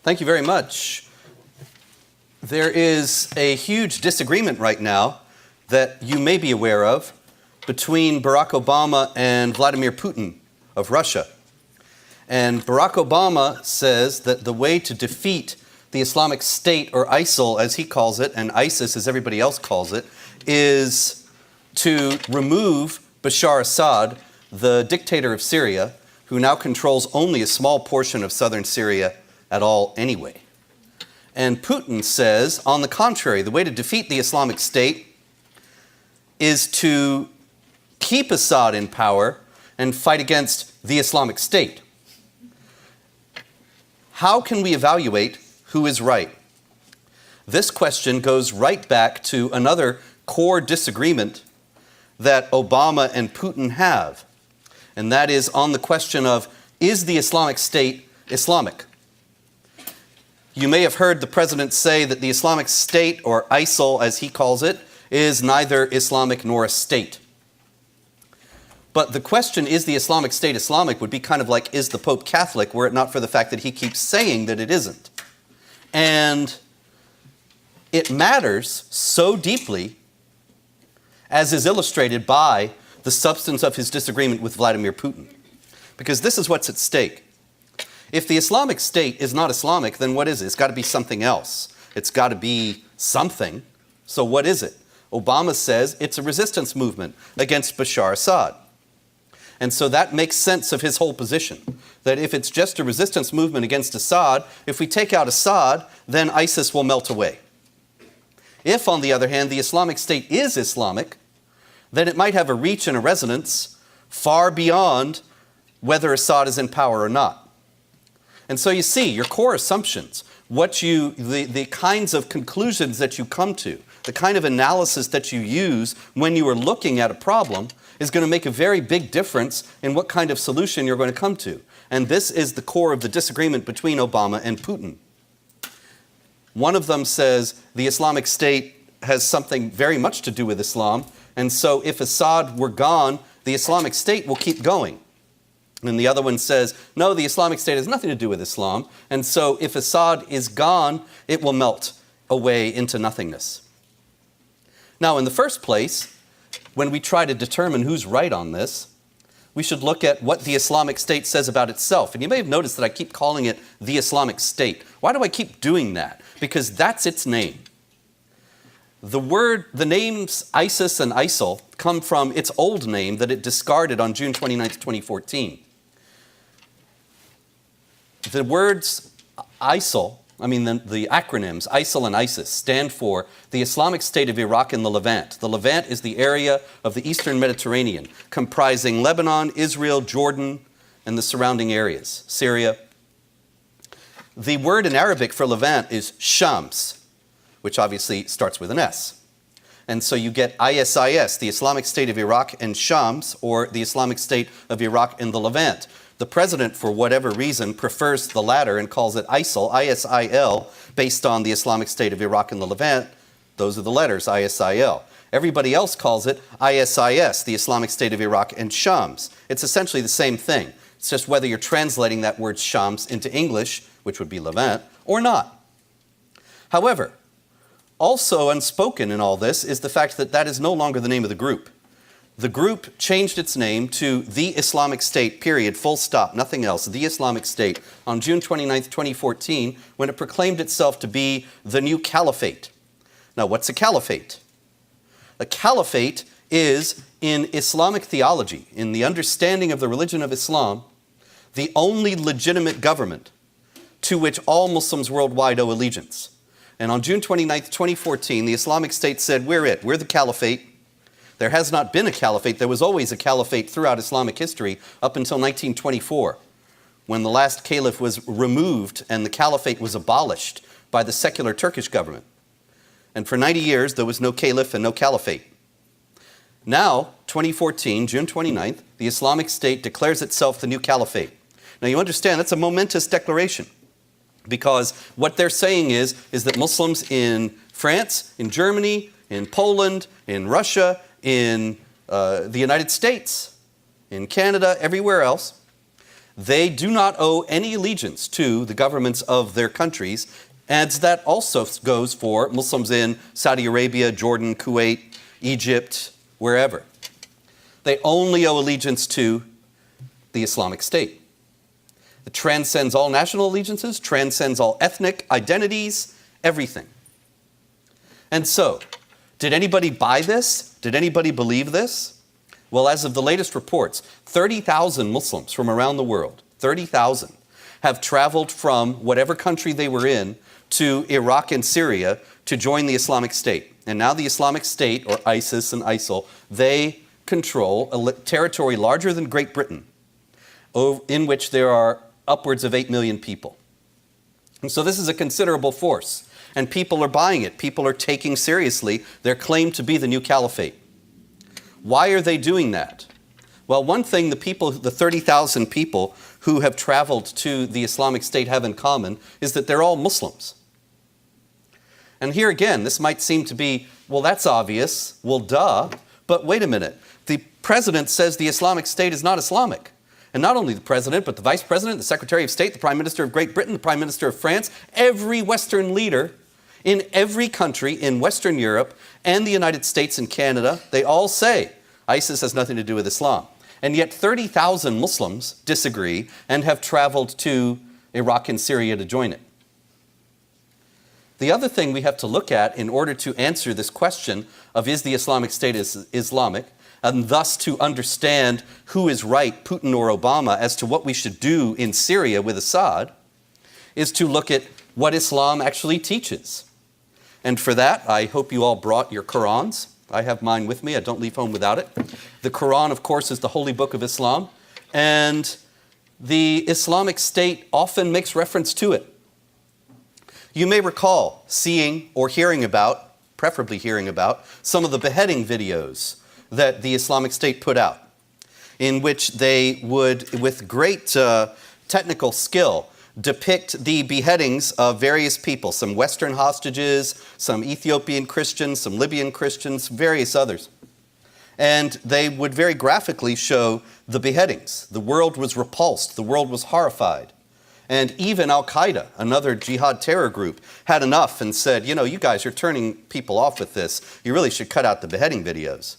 Thank you very much. There is a huge disagreement right now that you may be aware of between Barack Obama and Vladimir Putin of Russia. And Barack Obama says that the way to defeat the Islamic State, or ISIL as he calls it, and ISIS as everybody else calls it, is to remove Bashar Assad, the dictator of Syria, who now controls only a small portion of southern Syria at all anyway. And Putin says, on the contrary, the way to defeat the Islamic State is to keep Assad in power and fight against the Islamic State. How can we evaluate who is right? This question goes right back to another core disagreement that Obama and Putin have, and that is on the question of, is the Islamic State Islamic? You may have heard the president say that the Islamic State, or ISIL as he calls it, is neither Islamic nor a state. But the question, is the Islamic State Islamic, would be kind of like, is the Pope Catholic, were it not for the fact that he keeps saying that it isn't. And it matters so deeply, as is illustrated by the substance of his disagreement with Vladimir Putin. Because this is what's at stake. If the Islamic State is not Islamic, then what is it? It's got to be something else. It's got to be something. So what is it? Obama says it's a resistance movement against Bashar Assad. And so that makes sense of his whole position, that if it's just a resistance movement against Assad, if we take out Assad, then ISIS will melt away. If, on the other hand, the Islamic State is Islamic, then it might have a reach and a resonance far beyond whether Assad is in power or not. And so you see, your core assumptions, the kinds of conclusions that you come to, the kind of analysis that you use when you are looking at a problem is going to make a very big difference in what kind of solution you're going to come to. And this is the core of the disagreement between Obama and Putin. One of them says the Islamic State has something very much to do with Islam, and so if Assad were gone, the Islamic State will keep going. And the other one says, no, the Islamic State has nothing to do with Islam, and so if Assad is gone, it will melt away into nothingness. Now, in the first place, when we try to determine who's right on this, we should look at what the Islamic State says about itself. And you may have noticed that I keep calling it the Islamic State. Why do I keep doing that? Because that's its name. The names ISIS and ISIL come from its old name that it discarded on June 29, 2014. The words ISIL, the acronyms ISIL and ISIS, stand for the Islamic State of Iraq and the Levant. The Levant is the area of the Eastern Mediterranean, comprising Lebanon, Israel, Jordan, and the surrounding areas, Syria. The word in Arabic for Levant is Shams, which obviously starts with an S. And so you get ISIS, the Islamic State of Iraq and Shams, or the Islamic State of Iraq and the Levant. The president, for whatever reason, prefers the latter and calls it ISIL, I-S-I-L, based on the Islamic State of Iraq and the Levant. Those are the letters, I-S-I-L. Everybody else calls it ISIS, the Islamic State of Iraq and Shams. It's essentially the same thing. It's just whether you're translating that word Shams into English, which would be Levant, or not. However, also unspoken in all this is the fact that that is no longer the name of the group. The group changed its name to the Islamic State, period, full stop, nothing else, the Islamic State, on June 29, 2014, when it proclaimed itself to be the new caliphate. Now, what's a caliphate? A caliphate is, in Islamic theology, in the understanding of the religion of Islam, the only legitimate government to which all Muslims worldwide owe allegiance. And on June 29, 2014, the Islamic State said, we're it, we're the caliphate. There has not been a caliphate. There was always a caliphate throughout Islamic history up until 1924, when the last caliph was removed and the caliphate was abolished by the secular Turkish government. And for 90 years, there was no caliph and no caliphate. Now, 2014, June 29th, the Islamic State declares itself the new caliphate. Now, you understand, that's a momentous declaration, because what they're saying is that Muslims in France, in Germany, in Poland, in Russia, in the United States, in Canada, everywhere else, they do not owe any allegiance to the governments of their countries, as that also goes for Muslims in Saudi Arabia, Jordan, Kuwait, Egypt, wherever. They only owe allegiance to the Islamic State. It transcends all national allegiances, transcends all ethnic identities, everything. And so, did anybody buy this? Did anybody believe this? Well, as of the latest reports, 30,000 Muslims from around the world, 30,000, have traveled from whatever country they were in to Iraq and Syria to join the Islamic State. And now the Islamic State, or ISIS and ISIL, they control a territory larger than Great Britain, in which there are upwards of 8 million people. And so this is a considerable force, and people are buying it. People are taking seriously their claim to be the new caliphate. Why are they doing that? Well, one thing the 30,000 people who have traveled to the Islamic State have in common is that they're all Muslims. And here again, this might seem to be, well, that's obvious, well, duh, but wait a minute. The president says the Islamic State is not Islamic. And not only the president, but the vice president, the secretary of state, the prime minister of Great Britain, the prime minister of France, every Western leader in every country in Western Europe and the United States and Canada, they all say ISIS has nothing to do with Islam. And yet 30,000 Muslims disagree and have traveled to Iraq and Syria to join it. The other thing we have to look at in order to answer this question of is the Islamic State Islamic, and thus to understand who is right, Putin or Obama, as to what we should do in Syria with Assad, is to look at what Islam actually teaches. And for that, I hope you all brought your Qurans. I have mine with me. I don't leave home without it. The Quran, of course, is the holy book of Islam, and the Islamic State often makes reference to it. You may recall seeing or hearing about, preferably hearing about, some of the beheading videos that the Islamic State put out, in which they would, with great technical skill, depict the beheadings of various people, some Western hostages, some Ethiopian Christians, some Libyan Christians, various others. And they would very graphically show the beheadings. The world was repulsed. The world was horrified. And even Al-Qaeda, another jihad terror group, had enough and said, you know, you guys are turning people off with this. You really should cut out the beheading videos.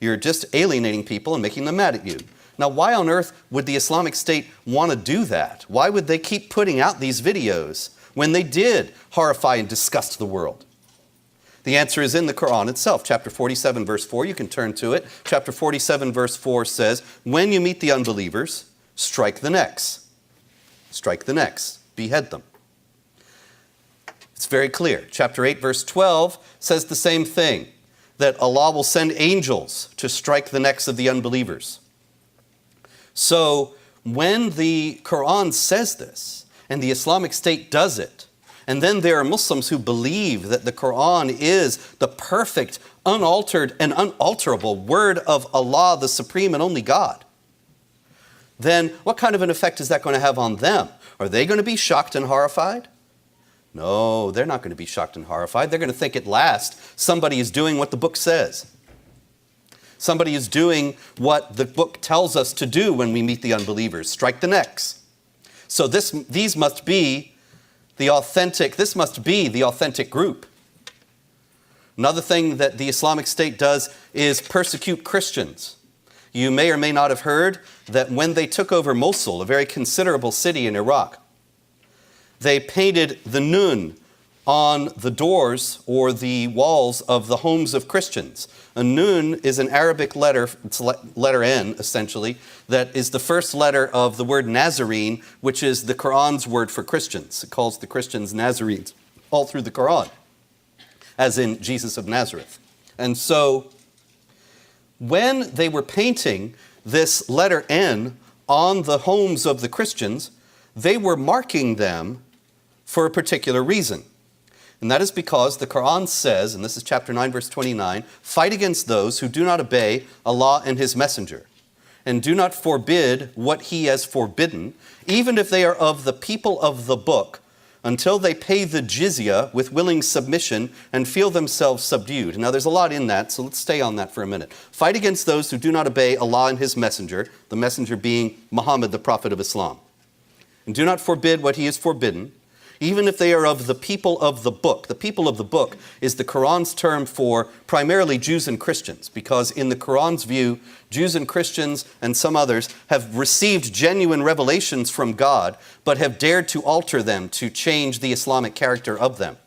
You're just alienating people and making them mad at you. Now, why on earth would the Islamic State want to do that? Why would they keep putting out these videos when they did horrify and disgust the world? The answer is in the Quran itself. Chapter 47, verse 4, you can turn to it. Chapter 47, verse 4 says, when you meet the unbelievers, strike the necks. Strike the necks. Behead them. It's very clear. Chapter 8, verse 12 says the same thing, that Allah will send angels to strike the necks of the unbelievers. So when the Quran says this, and the Islamic State does it, and then there are Muslims who believe that the Quran is the perfect, unaltered, and unalterable word of Allah, the supreme and only God, then what kind of an effect is that going to have on them? Are they going to be shocked and horrified? No, they're not going to be shocked and horrified. They're going to think at last somebody is doing what the book says. Somebody is doing what the book tells us to do when we meet the unbelievers. Strike the necks. So these must be the authentic group. Another thing that the Islamic State does is persecute Christians. You may or may not have heard that when they took over Mosul, a very considerable city in Iraq, they painted the nun on the doors or the walls of the homes of Christians. A nun is an Arabic letter, it's letter N essentially, that is the first letter of the word Nazarene, which is the Quran's word for Christians. It calls the Christians Nazarenes all through the Quran, as in Jesus of Nazareth. And so when they were painting this letter N on the homes of the Christians, they were marking them for a particular reason. And that is because the Quran says, and this is chapter 9, verse 29, fight against those who do not obey Allah and His Messenger, and do not forbid what He has forbidden, even if they are of the people of the book, until they pay the jizya with willing submission and feel themselves subdued. Now there's a lot in that, so let's stay on that for a minute. Fight against those who do not obey Allah and his messenger, the messenger being Muhammad, the prophet of Islam. And do not forbid what he has forbidden, even if they are of the people of the book. The people of the book is the Quran's term for primarily Jews and Christians, because in the Quran's view, Jews and Christians and some others have received genuine revelations from God, but have dared to alter them, to change the Islamic character of them.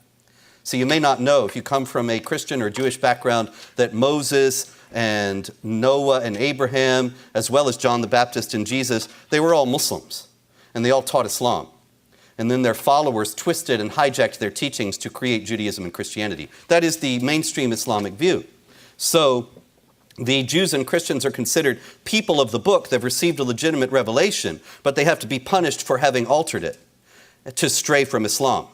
So you may not know, if you come from a Christian or Jewish background, that Moses and Noah and Abraham, as well as John the Baptist and Jesus, they were all Muslims, and they all taught Islam. And then their followers twisted and hijacked their teachings to create Judaism and Christianity. That is the mainstream Islamic view. So the Jews and Christians are considered people of the book. They've received a legitimate revelation, but they have to be punished for having altered it to stray from Islam.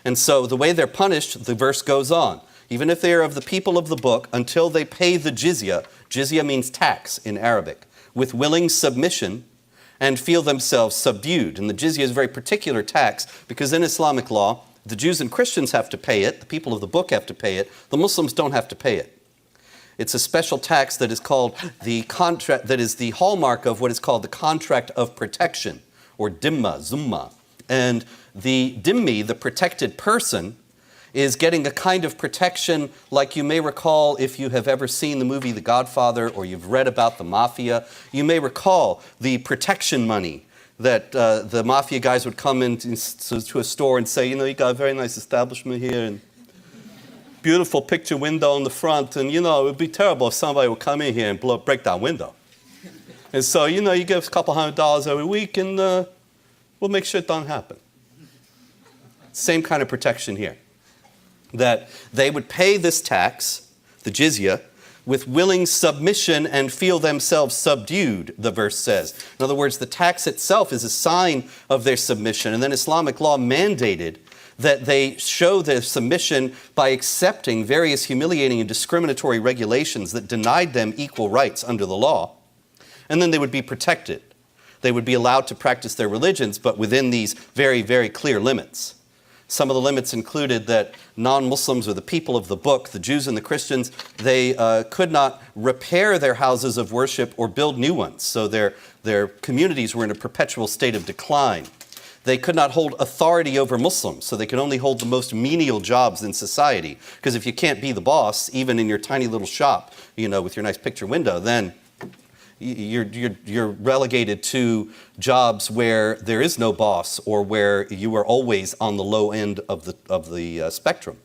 And so the way they're punished, the verse goes on, even if they are of the people of the book, until they pay the jizya. Jizya means tax in Arabic, with willing submission, and feel themselves subdued. And the jizya is a very particular tax, because in Islamic law, the Jews and Christians have to pay it, the people of the book have to pay it, the Muslims don't have to pay it. It's a special tax that is called the contract, that is the hallmark of what is called the contract of protection, or dimma, zumma. And the dhimmi, the protected person, is getting a kind of protection like you may recall if you have ever seen the movie The Godfather or you've read about the mafia. You may recall the protection money that the mafia guys would come into to a store and say, you got a very nice establishment here and beautiful picture window in the front, and it would be terrible if somebody would come in here and break that window. And so, you give us a couple $100 every week and we'll make sure it doesn't happen. Same kind of protection here. That they would pay this tax, the jizya, with willing submission and feel themselves subdued, the verse says. In other words, the tax itself is a sign of their submission, and then Islamic law mandated that they show their submission by accepting various humiliating and discriminatory regulations that denied them equal rights under the law, and then they would be protected. They would be allowed to practice their religions, but within these very, very clear limits. Some of the limits included that non-Muslims or the people of the book, the Jews and the Christians, they could not repair their houses of worship or build new ones. So their communities were in a perpetual state of decline. They could not hold authority over Muslims, so they could only hold the most menial jobs in society. Because if you can't be the boss, even in your tiny little shop, with your nice picture window, then you're relegated to jobs where there is no boss or where you are always on the low end of the spectrum.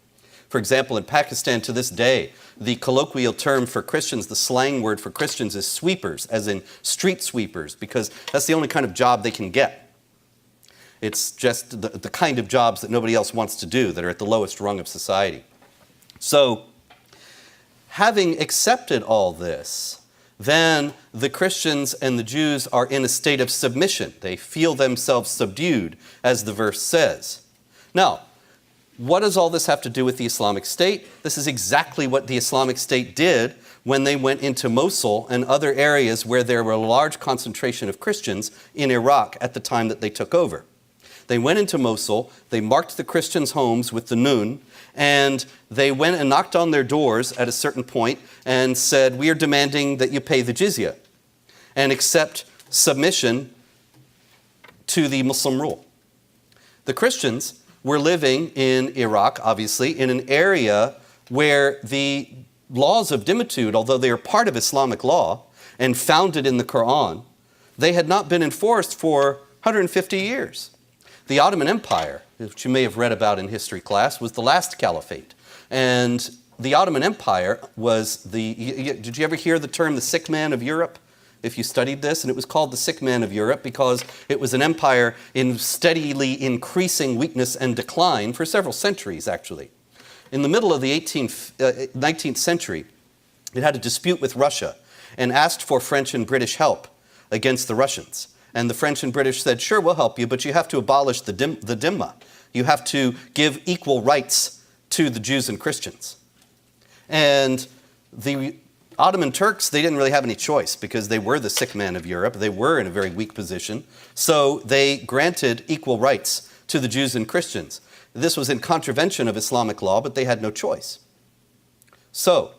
For example, in Pakistan to this day, the colloquial term for Christians, the slang word for Christians is sweepers, as in street sweepers, because that's the only kind of job they can get. It's just the kind of jobs that nobody else wants to do, that are at the lowest rung of society. So, having accepted all this, then the Christians and the Jews are in a state of submission. They feel themselves subdued, as the verse says. Now, what does all this have to do with the Islamic State? This is exactly what the Islamic State did when they went into Mosul and other areas where there were a large concentration of Christians in Iraq at the time that they took over. They went into Mosul, they marked the Christians' homes with the Nun, and they went and knocked on their doors at a certain point and said, we are demanding that you pay the jizya and accept submission to the Muslim rule. The Christians were living in Iraq, obviously, in an area where the laws of dhimmitude, although they are part of Islamic law and founded in the Quran, they had not been enforced for 150 years. The Ottoman Empire, which you may have read about in history class, was the last caliphate. And the Ottoman Empire was did you ever hear the term the sick man of Europe? If you studied this, and it was called the sick man of Europe because it was an empire in steadily increasing weakness and decline for several centuries, actually. In the middle of the 19th century, it had a dispute with Russia and asked for French and British help against the Russians. And the French and British said, sure, we'll help you, but you have to abolish the dhimma. You have to give equal rights to the Jews and Christians. And the Ottoman Turks, they didn't really have any choice because they were the sick man of Europe. They were in a very weak position. So they granted equal rights to the Jews and Christians. This was in contravention of Islamic law, but they had no choice. So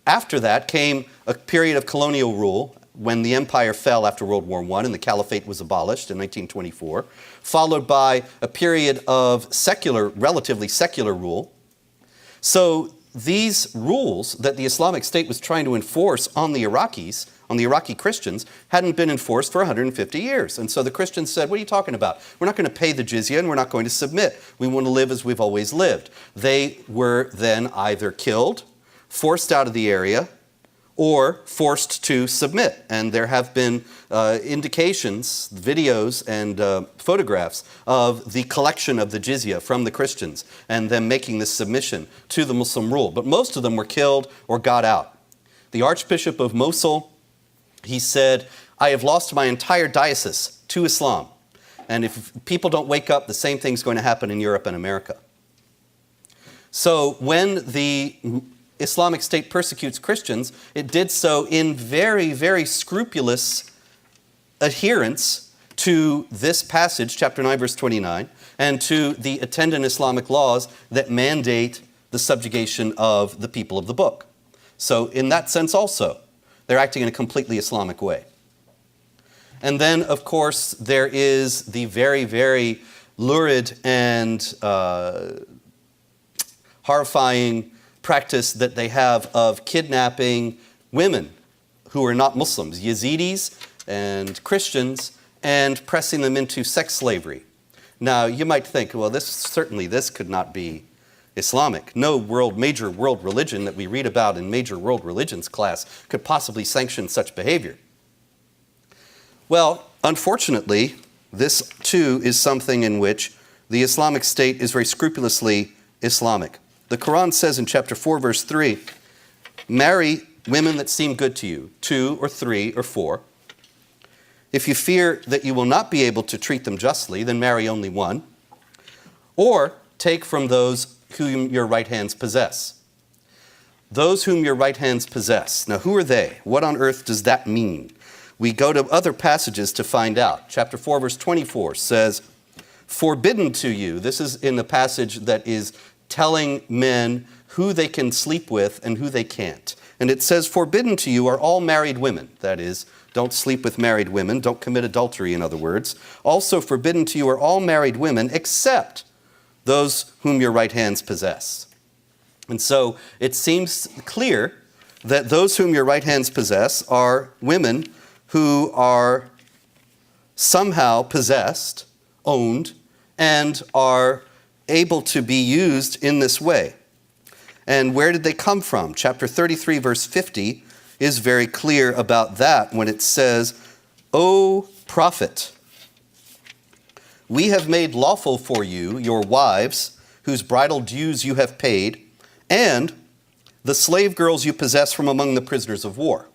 after that came a period of colonial rule when the empire fell after World War I and the caliphate was abolished in 1924, followed by a period of relatively secular rule. So these rules that the Islamic State was trying to enforce on the Iraqis, on the Iraqi Christians, hadn't been enforced for 150 years. And so the Christians said, what are you talking about? We're not going to pay the jizya and we're not going to submit. We want to live as we've always lived. They were then either killed, forced out of the area, or forced to submit. And there have been indications, videos, and photographs of the collection of the jizya from the Christians and them making this submission to the Muslim rule. But most of them were killed or got out. The Archbishop of Mosul, he said, I have lost my entire diocese to Islam. And if people don't wake up, the same thing's going to happen in Europe and America. So when the Islamic State persecutes Christians, it did so in very, very scrupulous adherence to this passage, chapter 9, verse 29, and to the attendant Islamic laws that mandate the subjugation of the people of the book. So in that sense also, they're acting in a completely Islamic way. And then, of course, there is the very, very lurid and horrifying practice that they have of kidnapping women who are not Muslims, Yazidis and Christians, and pressing them into sex slavery. Now, you might think, well, this could not be Islamic. No major world religion that we read about in major world religions class could possibly sanction such behavior. Well, unfortunately, this too is something in which the Islamic State is very scrupulously Islamic. The Quran says in chapter 4, verse 3, marry women that seem good to you, 2 or 3 or 4. If you fear that you will not be able to treat them justly, then marry only one. Or take from those whom your right hands possess. Those whom your right hands possess. Now, who are they? What on earth does that mean? We go to other passages to find out. Chapter 4, verse 24 says, forbidden to you. This is in a passage that is telling men who they can sleep with and who they can't. And it says, forbidden to you are all married women. That is, don't sleep with married women. Don't commit adultery, in other words. Also forbidden to you are all married women except those whom your right hands possess. And so it seems clear that those whom your right hands possess are women who are somehow possessed, owned, and are able to be used in this way. And where did they come from? Chapter 33, verse 50 is very clear about that when it says, O prophet, we have made lawful for you your wives, whose bridal dues you have paid, and the slave girls you possess from among the prisoners of war.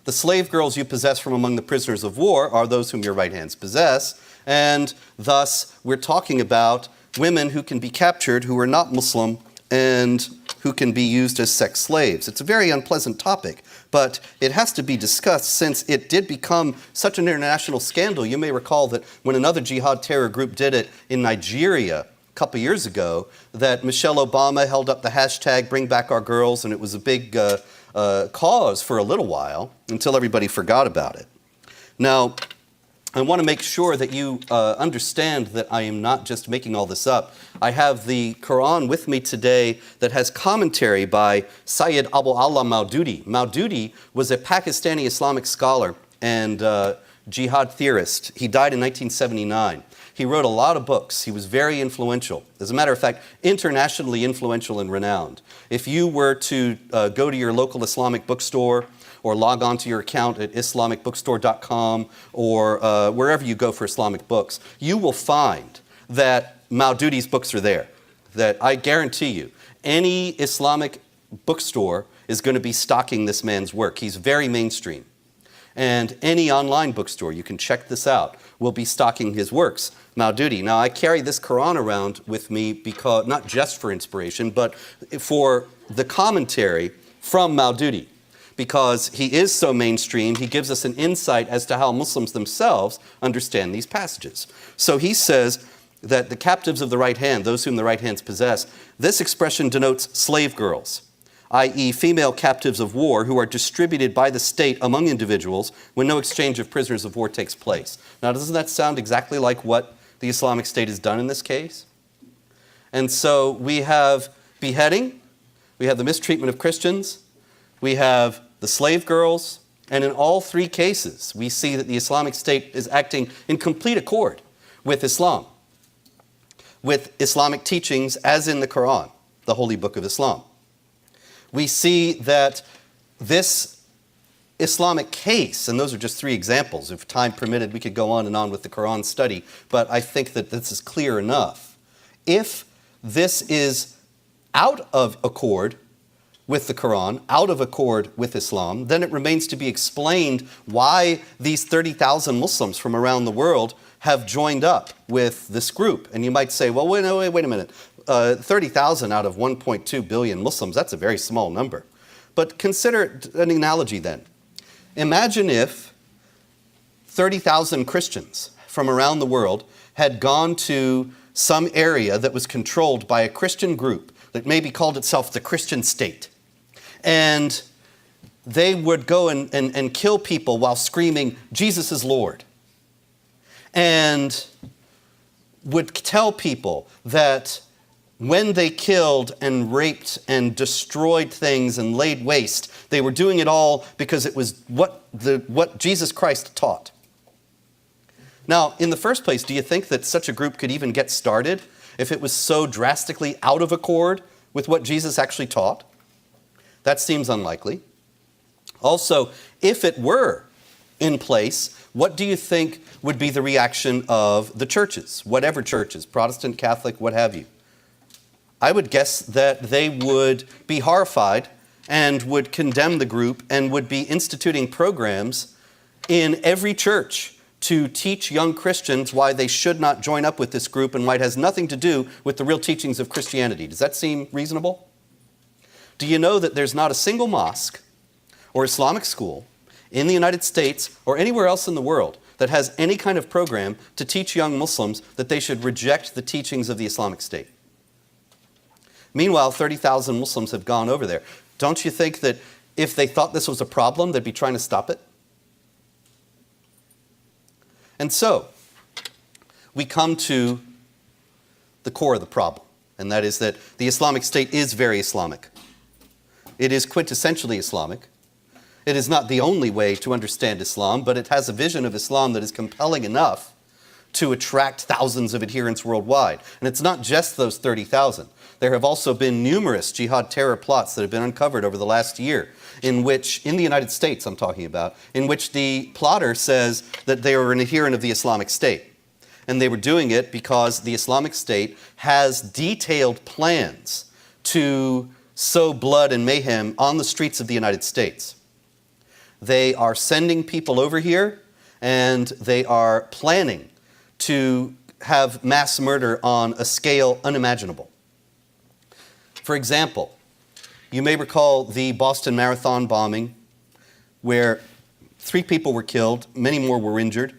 The slave girls you possess from among the prisoners of war are those whom your right hands possess, and thus we're talking about women who can be captured who are not Muslim and who can be used as sex slaves. It's a very unpleasant topic, but it has to be discussed since it did become such an international scandal. You may recall that when another jihad terror group did it in Nigeria a couple years ago, that Michelle Obama held up the hashtag Bring Back Our Girls, and it was a big cause for a little while until everybody forgot about it. Now, I want to make sure that you understand that I am not just making all this up. I have the Quran with me today that has commentary by Sayyid Abu Allah Maududi. Maududi was a Pakistani Islamic scholar and jihad theorist. He died in 1979. He wrote a lot of books. He was very influential. As a matter of fact, internationally influential and renowned. If you were to go to your local Islamic bookstore or log on to your account at islamicbookstore.com or wherever you go for Islamic books, you will find that Maududi's books are there. That I guarantee you, any Islamic bookstore is going to be stocking this man's work. He's very mainstream. And any online bookstore, you can check this out, will be stocking his works. Maududi. Now, I carry this Quran around with me because not just for inspiration, but for the commentary from Maududi. Because he is so mainstream, he gives us an insight as to how Muslims themselves understand these passages. So he says that the captives of the right hand, those whom the right hands possess, this expression denotes slave girls, i.e. female captives of war who are distributed by the state among individuals when no exchange of prisoners of war takes place. Now, doesn't that sound exactly like what the Islamic State has done in this case? And so we have beheading, we have the mistreatment of Christians, we have the slave girls, and in all three cases, we see that the Islamic State is acting in complete accord with Islam, with Islamic teachings as in the Quran, the holy book of Islam. We see that this Islamic case, and those are just three examples. If time permitted, we could go on and on with the Quran study, but I think that this is clear enough. If this is out of accord with the Quran, out of accord with Islam, then it remains to be explained why these 30,000 Muslims from around the world have joined up with this group. And you might say, well, wait a minute. 30,000 out of 1.2 billion Muslims, that's a very small number. But consider an analogy then. Imagine if 30,000 Christians from around the world had gone to some area that was controlled by a Christian group that maybe called itself the Christian state. And they would go and kill people while screaming, Jesus is Lord. And would tell people that when they killed and raped and destroyed things and laid waste, they were doing it all because it was what Jesus Christ taught. Now, in the first place, do you think that such a group could even get started if it was so drastically out of accord with what Jesus actually taught? That seems unlikely. Also, if it were in place, what do you think would be the reaction of the churches, whatever churches, Protestant, Catholic, what have you? I would guess that they would be horrified and would condemn the group and would be instituting programs in every church to teach young Christians why they should not join up with this group and why it has nothing to do with the real teachings of Christianity. Does that seem reasonable? Do you know that there's not a single mosque or Islamic school in the United States or anywhere else in the world that has any kind of program to teach young Muslims that they should reject the teachings of the Islamic State? Meanwhile, 30,000 Muslims have gone over there. Don't you think that if they thought this was a problem, they'd be trying to stop it? And so, we come to the core of the problem, and that is that the Islamic State is very Islamic. It is quintessentially Islamic. It is not the only way to understand Islam, but it has a vision of Islam that is compelling enough to attract thousands of adherents worldwide. And it's not just those 30,000. There have also been numerous jihad terror plots that have been uncovered over the last year, in which, in the United States I'm talking about, in which the plotter says that they were an adherent of the Islamic State. And they were doing it because the Islamic State has detailed plans to sow blood and mayhem on the streets of the United States. They are sending people over here, and they are planning to have mass murder on a scale unimaginable. For example, you may recall the Boston Marathon bombing, where 3 people were killed, many more were injured,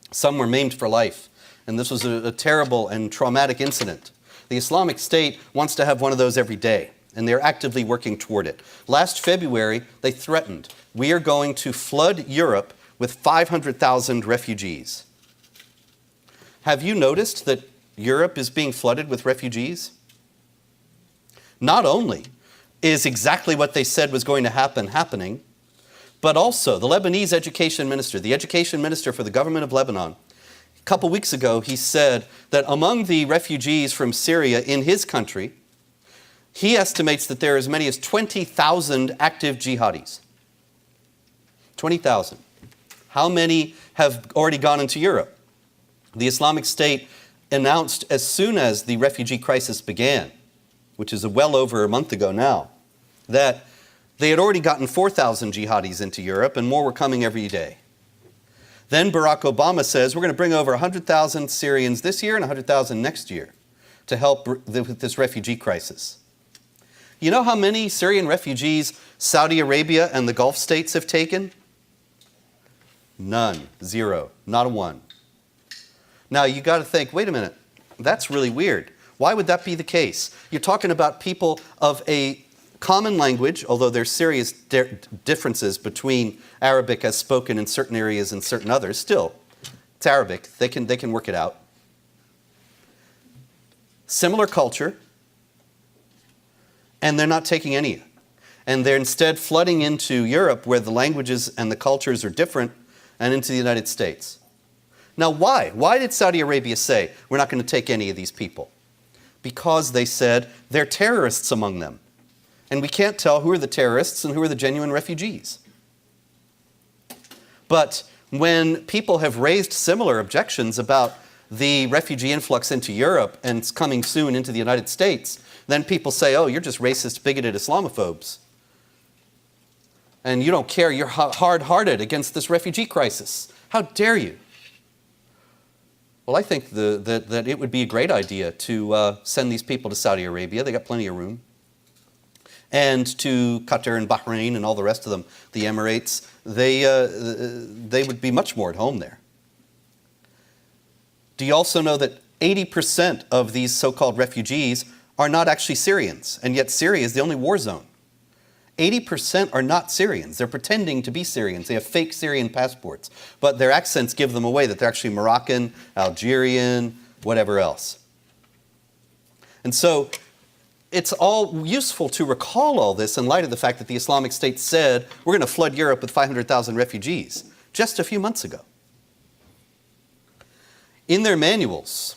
some were maimed for life, and this was a terrible and traumatic incident. The Islamic State wants to have one of those every day, and they're actively working toward it. Last February, they threatened, we are going to flood Europe with 500,000 refugees. Have you noticed that Europe is being flooded with refugees? Not only is exactly what they said was going to happen happening, but also the Lebanese education minister, the education minister for the government of Lebanon, a couple weeks ago, he said that among the refugees from Syria in his country, he estimates that there are as many as 20,000 active jihadis. 20,000. How many have already gone into Europe? The Islamic State announced as soon as the refugee crisis began, which is well over a month ago now, that they had already gotten 4,000 jihadis into Europe and more were coming every day. Then Barack Obama says, we're going to bring over 100,000 Syrians this year and 100,000 next year to help with this refugee crisis. You know how many Syrian refugees Saudi Arabia and the Gulf states have taken? None. Zero. Not a one. Now you got to think, wait a minute, that's really weird. Why would that be the case? You're talking about people of a common language, although there's serious differences between Arabic as spoken in certain areas and certain others. Still, it's Arabic. They can work it out. Similar culture, and they're not taking any. And they're instead flooding into Europe where the languages and the cultures are different, and into the United States. Now why? Why did Saudi Arabia say, we're not going to take any of these people? Because they said there are terrorists among them. And we can't tell who are the terrorists and who are the genuine refugees. But when people have raised similar objections about the refugee influx into Europe and it's coming soon into the United States, then people say, oh, you're just racist, bigoted Islamophobes. And you don't care, you're hard-hearted against this refugee crisis. How dare you? Well, I think that it would be a great idea to send these people to Saudi Arabia. They got plenty of room. And to Qatar and Bahrain and all the rest of them, the Emirates, they would be much more at home there. Do you also know that 80% of these so-called refugees are not actually Syrians, and yet Syria is the only war zone? 80% are not Syrians. They're pretending to be Syrians. They have fake Syrian passports, but their accents give them away that they're actually Moroccan, Algerian, whatever else. And so it's all useful to recall all this in light of the fact that the Islamic State said, we're going to flood Europe with 500,000 refugees just a few months ago. In their manuals,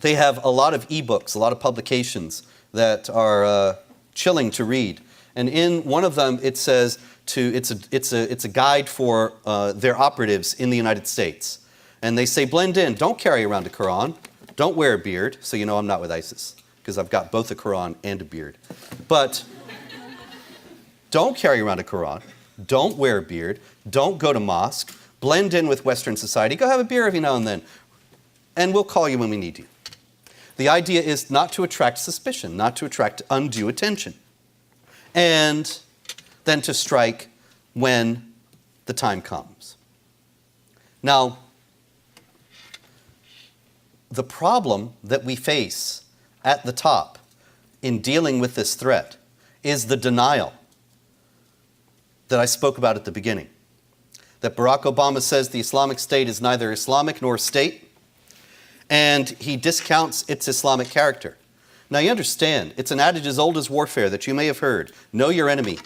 they have a lot of e-books, a lot of publications that are chilling to read. And in one of them, it says it's a guide for their operatives in the United States. And they say, blend in, don't carry around a Quran, don't wear a beard, so you know I'm not with ISIS, because I've got both a Quran and a beard. But don't carry around a Quran, don't wear a beard, don't go to mosque, blend in with Western society, go have a beer every now and then, and we'll call you when we need you. The idea is not to attract suspicion, not to attract undue attention, and then to strike when the time comes. Now, the problem that we face at the top in dealing with this threat is the denial that I spoke about at the beginning. That Barack Obama says the Islamic State is neither Islamic nor state, and he discounts its Islamic character. Now you understand, it's an adage as old as warfare that you may have heard. Know your enemy.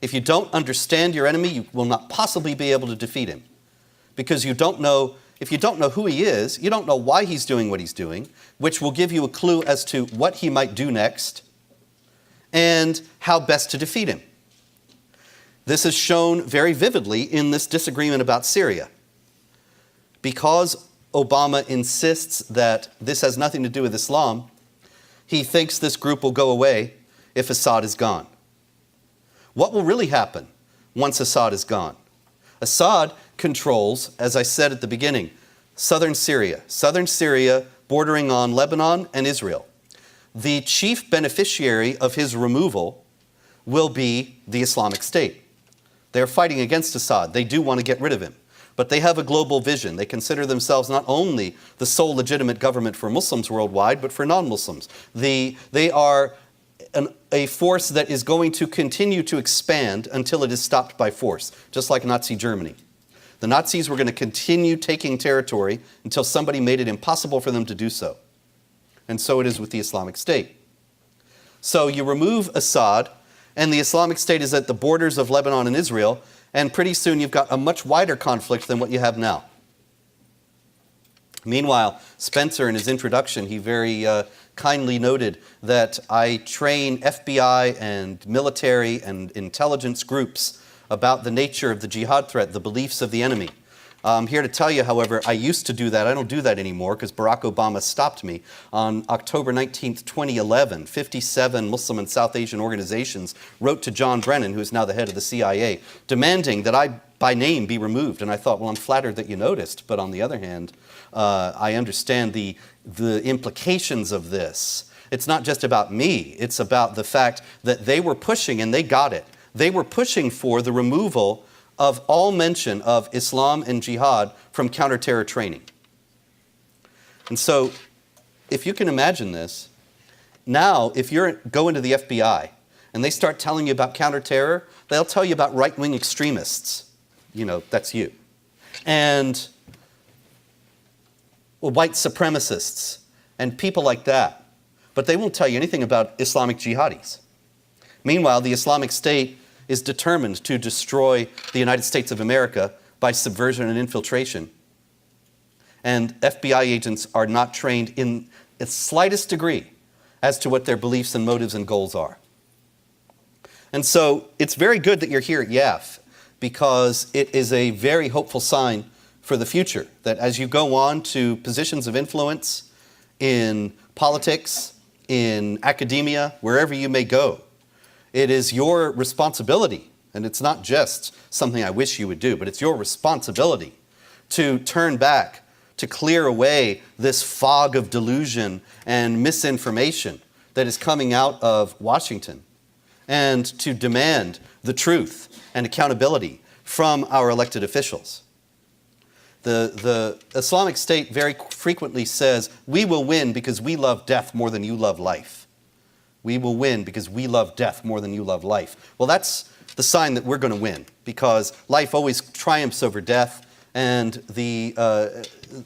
If you don't understand your enemy, you will not possibly be able to defeat him. Because you don't know, if you don't know who he is, you don't know why he's doing what he's doing, which will give you a clue as to what he might do next and how best to defeat him. This is shown very vividly in this disagreement about Syria. Because Obama insists that this has nothing to do with Islam, he thinks this group will go away if Assad is gone. What will really happen once Assad is gone? Assad controls, as I said at the beginning, southern Syria bordering on Lebanon and Israel. The chief beneficiary of his removal will be the Islamic State. They're fighting against Assad. They do want to get rid of him. But they have a global vision. They consider themselves not only the sole legitimate government for Muslims worldwide, but for non-Muslims. They are a force that is going to continue to expand until it is stopped by force, just like Nazi Germany. The Nazis were going to continue taking territory until somebody made it impossible for them to do so. And so it is with the Islamic State. So you remove Assad, and the Islamic State is at the borders of Lebanon and Israel, and pretty soon you've got a much wider conflict than what you have now. Meanwhile, Spencer, in his introduction, he very kindly noted that I train FBI and military and intelligence groups about the nature of the jihad threat, the beliefs of the enemy. I'm here to tell you, however, I used to do that. I don't do that anymore because Barack Obama stopped me. On October 19th, 2011, 57 Muslim and South Asian organizations wrote to John Brennan, who is now the head of the CIA, demanding that I, by name, be removed. And I thought, well, I'm flattered that you noticed. But on the other hand, I understand the implications of this. It's not just about me. It's about the fact that they were pushing, and they got it. They were pushing for the removal of all mention of Islam and jihad from counterterror training. And so, if you can imagine this, now if you go into the FBI and they start telling you about counterterror, they'll tell you about right-wing extremists. You know, that's you. And white supremacists and people like that. But they won't tell you anything about Islamic jihadis. Meanwhile, the Islamic State is determined to destroy the United States of America by subversion and infiltration. And FBI agents are not trained in the slightest degree as to what their beliefs and motives and goals are. And so it's very good that you're here at YAF, because it is a very hopeful sign for the future, that as you go on to positions of influence in politics, in academia, wherever you may go, it is your responsibility, and it's not just something I wish you would do, but it's your responsibility to turn back, to clear away this fog of delusion and misinformation that is coming out of Washington, and to demand the truth and accountability from our elected officials. The Islamic State very frequently says, we will win because we love death more than you love life. We will win because we love death more than you love life. Well, that's the sign that we're going to win, because life always triumphs over death, and the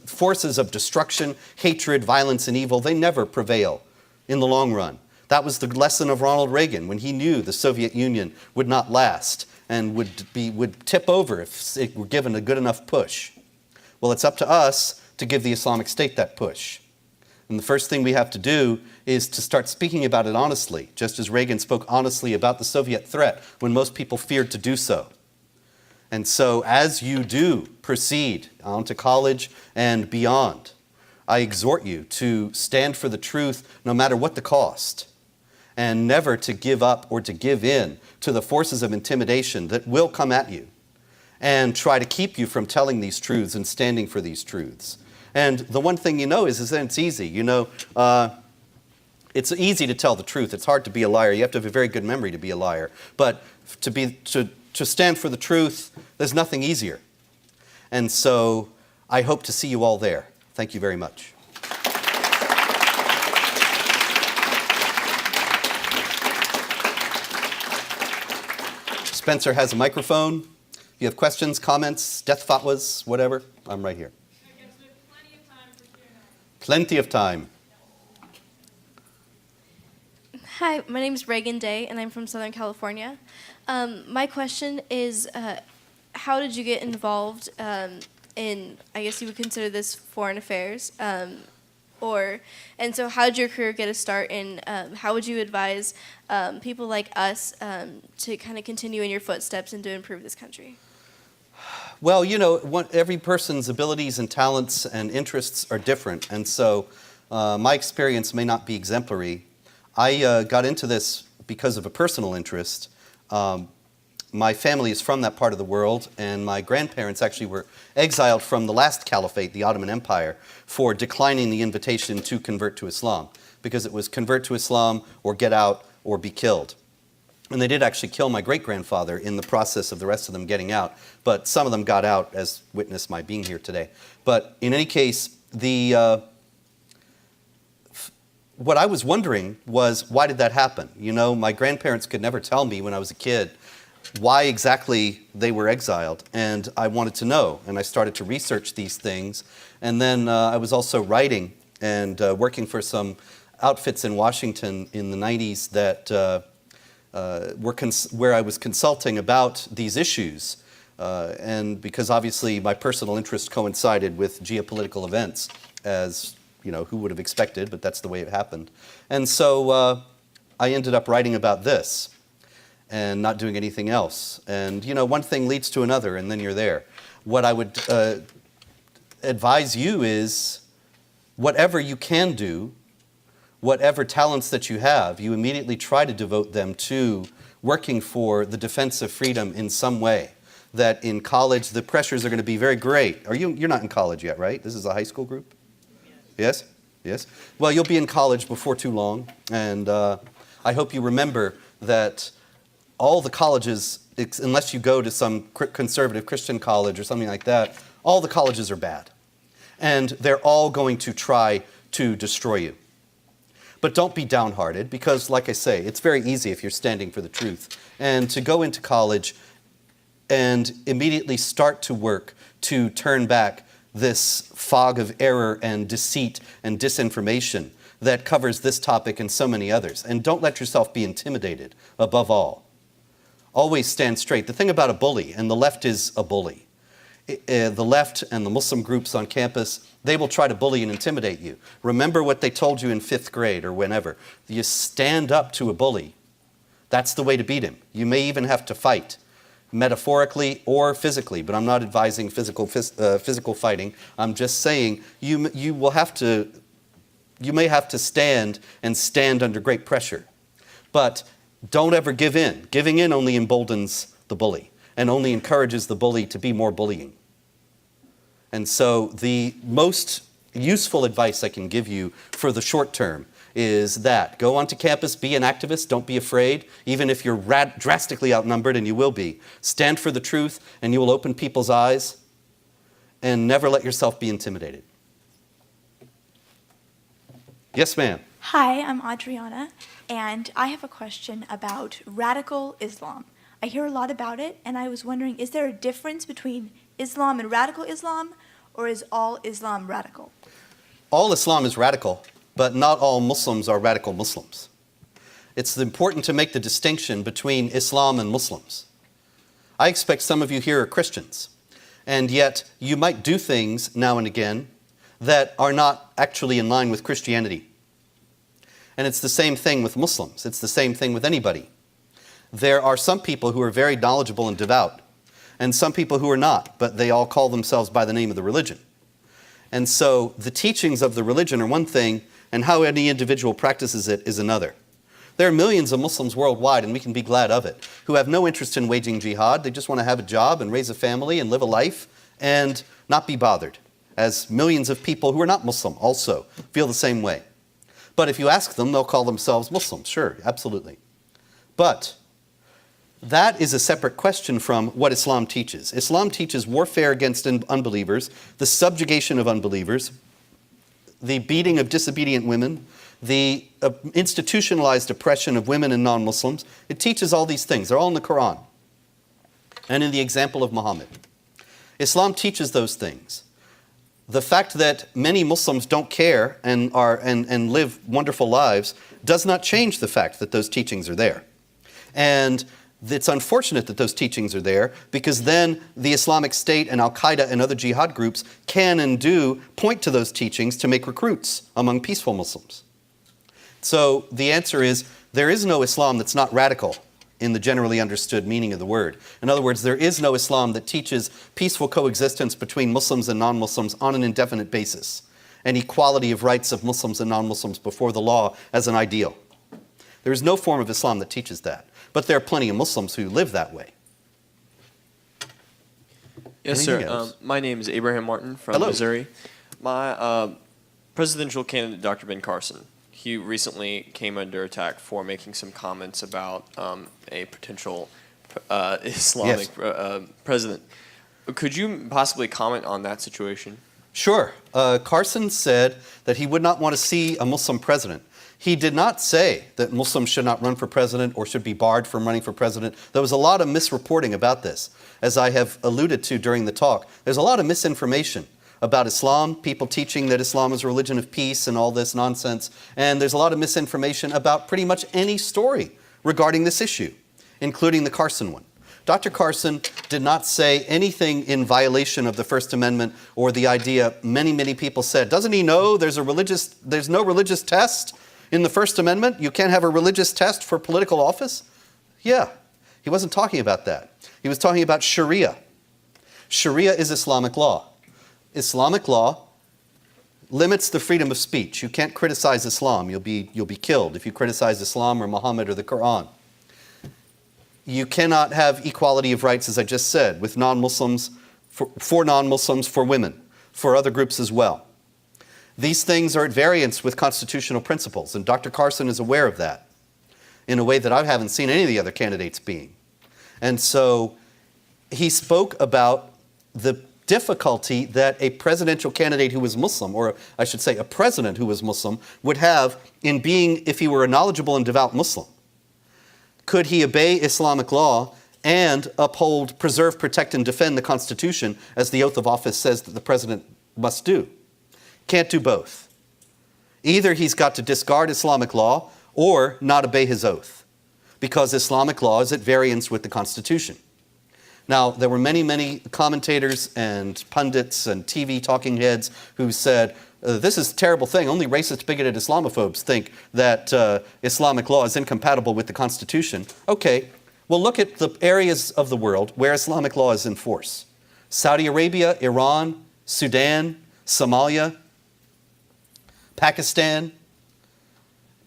forces of destruction, hatred, violence, and evil, they never prevail in the long run. That was the lesson of Ronald Reagan when he knew the Soviet Union would not last and would tip over if it were given a good enough push. Well, it's up to us to give the Islamic State that push. And the first thing we have to do is to start speaking about it honestly, just as Reagan spoke honestly about the Soviet threat when most people feared to do so. And so as you do proceed on to college and beyond, I exhort you to stand for the truth no matter what the cost, and never to give up or to give in to the forces of intimidation that will come at you and try to keep you from telling these truths and standing for these truths. And the one thing you know is that it's easy. You know, it's easy to tell the truth. It's hard to be a liar. You have to have a very good memory to be a liar. But to stand for the truth, there's nothing easier. And so I hope to see you all there. Thank you very much. Spencer has a microphone. If you have questions, comments, death fatwas, whatever, I'm right here. Plenty of time. Hi, my name is Reagan Day, and I'm from Southern California. My question is, how did you get involved in, I guess you would consider this foreign affairs, and so how did your career get a start, and how would you advise people like us to kind of continue in your footsteps and to improve this country? Well, you know, every person's abilities and talents and interests are different, and so my experience may not be exemplary. I got into this because of a personal interest. My family is from that part of the world, and my grandparents actually were exiled from the last caliphate, the Ottoman Empire, for declining the invitation to convert to Islam, because it was convert to Islam or get out or be killed. And they did actually kill my great-grandfather in the process of the rest of them getting out, but some of them got out, as witness my being here today. But in any case, what I was wondering was, why did that happen? You know, my grandparents could never tell me when I was a kid why exactly they were exiled, and I wanted to know, and I started to research these things. And then I was also writing and working for some outfits in Washington in the 90s that where I was consulting about these issues, and because obviously my personal interest coincided with geopolitical events, as you know, who would have expected, but that's the way it happened. And so I ended up writing about this and not doing anything else. And you know, one thing leads to another, and then you're there. What I would advise you is, whatever you can do, whatever talents that you have, you immediately try to devote them to working for the defense of freedom in some way. That in college, the pressures are going to be very great. You're not in college yet, right? This is a high school group? Yes? Yes? Well, you'll be in college before too long, and I hope you remember that all the colleges, unless you go to some conservative Christian college or something like that, all the colleges are bad. And they're all going to try to destroy you. But don't be downhearted, because, like I say, it's very easy if you're standing for the truth. And to go into college and immediately start to work to turn back this fog of error and deceit and disinformation that covers this topic and so many others. And don't let yourself be intimidated, above all. Always stand straight. The thing about a bully, and the left is a bully, the left and the Muslim groups on campus, they will try to bully and intimidate you. Remember what they told you in 5th grade or whenever. You stand up to a bully. That's the way to beat him. You may even have to fight, metaphorically or physically, but I'm not advising physical fighting. I'm just saying you may have to stand under great pressure. But don't ever give in. Giving in only emboldens the bully and only encourages the bully to be more bullying. And so the most useful advice I can give you for the short term is that go onto campus, be an activist, don't be afraid, even if you're drastically outnumbered, and you will be. Stand for the truth, and you will open people's eyes, and never let yourself be intimidated. Yes, ma'am. Hi, I'm Adriana, and I have a question about radical Islam. I hear a lot about it, and I was wondering, is there a difference between Islam and radical Islam, or is all Islam radical? All Islam is radical, but not all Muslims are radical Muslims. It's important to make the distinction between Islam and Muslims. I expect some of you here are Christians, and yet you might do things now and again that are not actually in line with Christianity. And it's the same thing with Muslims. It's the same thing with anybody. There are some people who are very knowledgeable and devout, and some people who are not, but they all call themselves by the name of the religion. And so the teachings of the religion are one thing, and how any individual practices it is another. There are millions of Muslims worldwide, and we can be glad of it, who have no interest in waging jihad. They just want to have a job and raise a family and live a life and not be bothered, as millions of people who are not Muslim also feel the same way. But if you ask them, they'll call themselves Muslims. Sure, absolutely. But that is a separate question from what Islam teaches. Islam teaches warfare against unbelievers, the subjugation of unbelievers, the beating of disobedient women, the institutionalized oppression of women and non-Muslims. It teaches all these things. They're all in the Quran and in the example of Muhammad. Islam teaches those things. The fact that many Muslims don't care and live wonderful lives does not change the fact that those teachings are there. And it's unfortunate that those teachings are there, because then the Islamic State and Al-Qaeda and other jihad groups can and do point to those teachings to make recruits among peaceful Muslims. So the answer is, there is no Islam that's not radical in the generally understood meaning of the word. In other words, there is no Islam that teaches peaceful coexistence between Muslims and non-Muslims on an indefinite basis, and equality of rights of Muslims and non-Muslims before the law as an ideal. There is no form of Islam that teaches that. But there are plenty of Muslims who live that way. Yes, sir. My name is Abraham Martin from Missouri. My presidential candidate, Dr. Ben Carson, he recently came under attack for making some comments about a potential Islamic president. Could you possibly comment on that situation? Sure. Carson said that he would not want to see a Muslim president. He did not say that Muslims should not run for president or should be barred from running for president. There was a lot of misreporting about this, as I have alluded to during the talk. There's a lot of misinformation about Islam, people teaching that Islam is a religion of peace and all this nonsense. And there's a lot of misinformation about pretty much any story regarding this issue, including the Carson one. Dr. Carson did not say anything in violation of the First Amendment or the idea many people said. Doesn't he know there's no religious test in the First Amendment? You can't have a religious test for political office? Yeah, he wasn't talking about that. He was talking about Sharia. Sharia is Islamic law. Islamic law limits the freedom of speech. You can't criticize Islam. You'll be killed if you criticize Islam or Muhammad or the Quran. You cannot have equality of rights, as I just said, with non-Muslims, for non-Muslims, for women, for other groups as well. These things are at variance with constitutional principles, and Dr. Carson is aware of that in a way that I haven't seen any of the other candidates being. And so he spoke about the difficulty that a presidential candidate who was Muslim, or I should say a president who was Muslim, would have in being, if he were a knowledgeable and devout Muslim. Could he obey Islamic law and uphold, preserve, protect, and defend the Constitution, as the oath of office says that the president must do? Can't do both. Either he's got to discard Islamic law or not obey his oath, because Islamic law is at variance with the Constitution. Now, there were many, many commentators and pundits and TV talking heads who said, this is a terrible thing. Only racist, bigoted Islamophobes think that Islamic law is incompatible with the Constitution. Okay, well, look at the areas of the world where Islamic law is in force. Saudi Arabia, Iran, Sudan, Somalia, Pakistan.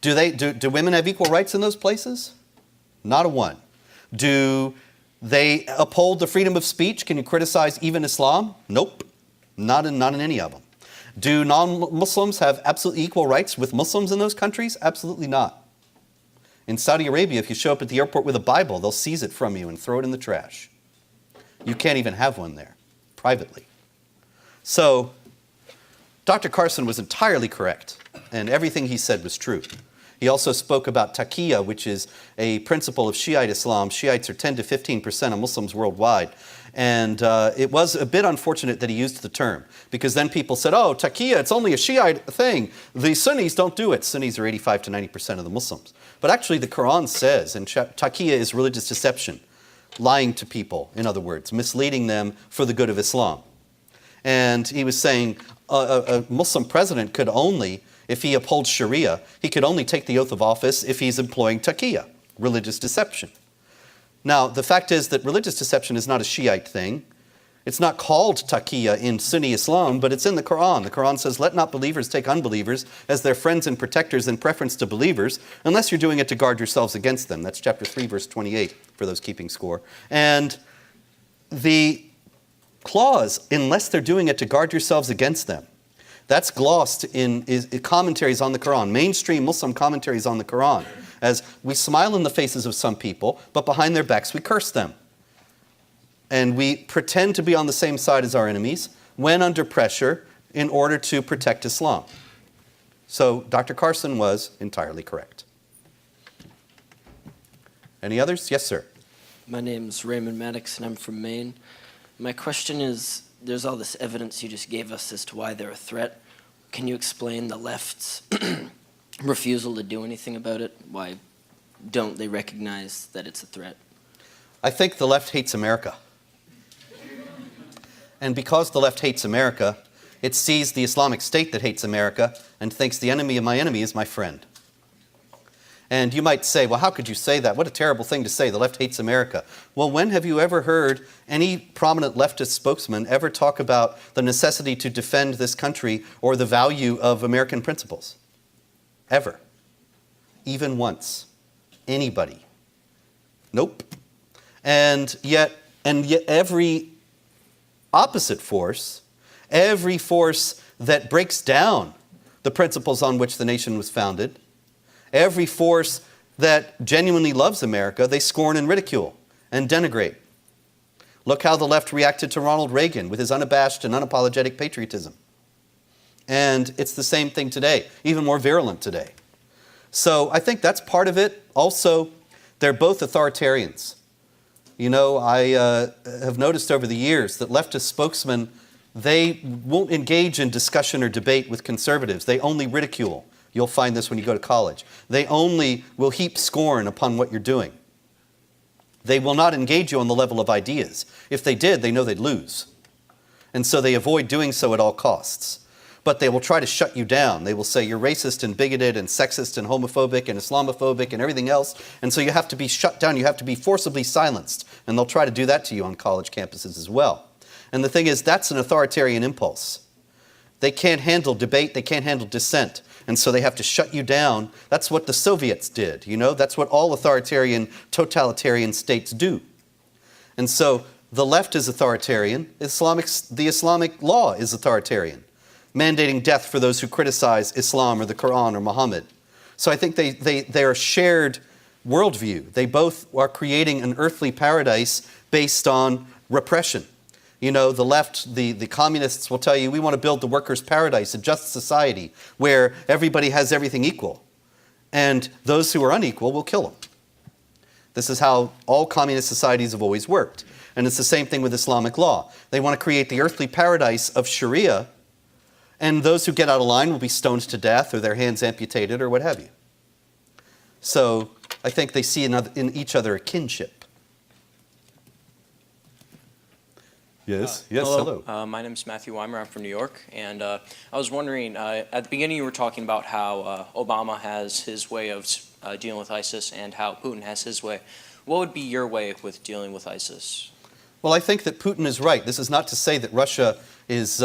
Do women have equal rights in those places? Not a one. Do they uphold the freedom of speech? Can you criticize even Islam? Nope. Not in any of them. Do non-Muslims have absolutely equal rights with Muslims in those countries? Absolutely not. In Saudi Arabia, if you show up at the airport with a Bible, they'll seize it from you and throw it in the trash. You can't even have one there, privately. So, Dr. Carson was entirely correct, and everything he said was true. He also spoke about taqiyya, which is a principle of Shiite Islam. Shiites are 10 to 15% of Muslims worldwide. And it was a bit unfortunate that he used the term, because then people said, oh, taqiyya, it's only a Shiite thing. The Sunnis don't do it. Sunnis are 85 to 90% of the Muslims. But actually the Quran says, and taqiyya is religious deception, lying to people, in other words, misleading them for the good of Islam. And he was saying a Muslim president could only, if he upholds Sharia, he could only take the oath of office if he's employing taqiyya, religious deception. Now, the fact is that religious deception is not a Shiite thing. It's not called taqiyya in Sunni Islam, but it's in the Quran. The Quran says, let not believers take unbelievers as their friends and protectors in preference to believers, unless you're doing it to guard yourselves against them. That's chapter 3, verse 28, for those keeping score. And the clause, unless they're doing it to guard yourselves against them, that's glossed in commentaries on the Quran, mainstream Muslim commentaries on the Quran, as we smile in the faces of some people, but behind their backs we curse them. And we pretend to be on the same side as our enemies when under pressure in order to protect Islam. So Dr. Carson was entirely correct. Any others? Yes, sir. My name's Raymond Maddox, and I'm from Maine. My question is, there's all this evidence you just gave us as to why they're a threat. Can you explain the left's refusal to do anything about it? Why don't they recognize that it's a threat? I think the left hates America. And because the left hates America, it sees the Islamic State that hates America and thinks the enemy of my enemy is my friend. And you might say, well, how could you say that? What a terrible thing to say, the left hates America. Well, when have you ever heard any prominent leftist spokesman ever talk about the necessity to defend this country or the value of American principles? Ever. Even once. Anybody. Nope. And yet every opposite force, every force that breaks down the principles on which the nation was founded, every force that genuinely loves America, they scorn and ridicule and denigrate. Look how the left reacted to Ronald Reagan with his unabashed and unapologetic patriotism. And it's the same thing today, even more virulent today. So I think that's part of it. Also, they're both authoritarians. You know, I have noticed over the years that leftist spokesmen, they won't engage in discussion or debate with conservatives. They only ridicule. You'll find this when you go to college. They only will heap scorn upon what you're doing. They will not engage you on the level of ideas. If they did, they know they'd lose. And so they avoid doing so at all costs. But they will try to shut you down. They will say you're racist and bigoted and sexist and homophobic and Islamophobic and everything else. And so you have to be shut down. You have to be forcibly silenced. And they'll try to do that to you on college campuses as well. And the thing is, that's an authoritarian impulse. They can't handle debate. They can't handle dissent. And so they have to shut you down. That's what the Soviets did, you know? That's what all authoritarian, totalitarian states do. And so the left is authoritarian. The Islamic law is authoritarian. mandating death for those who criticize Islam or the Quran or Muhammad. So I think they are shared worldview. They both are creating an earthly paradise based on repression. You know, the left, the communists will tell you, we want to build the workers' paradise, a just society where everybody has everything equal. And those who are unequal will kill them. This is how all communist societies have always worked. And it's the same thing with Islamic law. They want to create the earthly paradise of Sharia, and those who get out of line will be stoned to death or their hands amputated or what have you. So I think they see in each other a kinship. Yes, hello. My name is Matthew Weimer. I'm from New York. And I was wondering, at the beginning you were talking about how Obama has his way of dealing with ISIS and how Putin has his way. What would be your way with dealing with ISIS? Well, I think that Putin is right. This is not to say that Russia is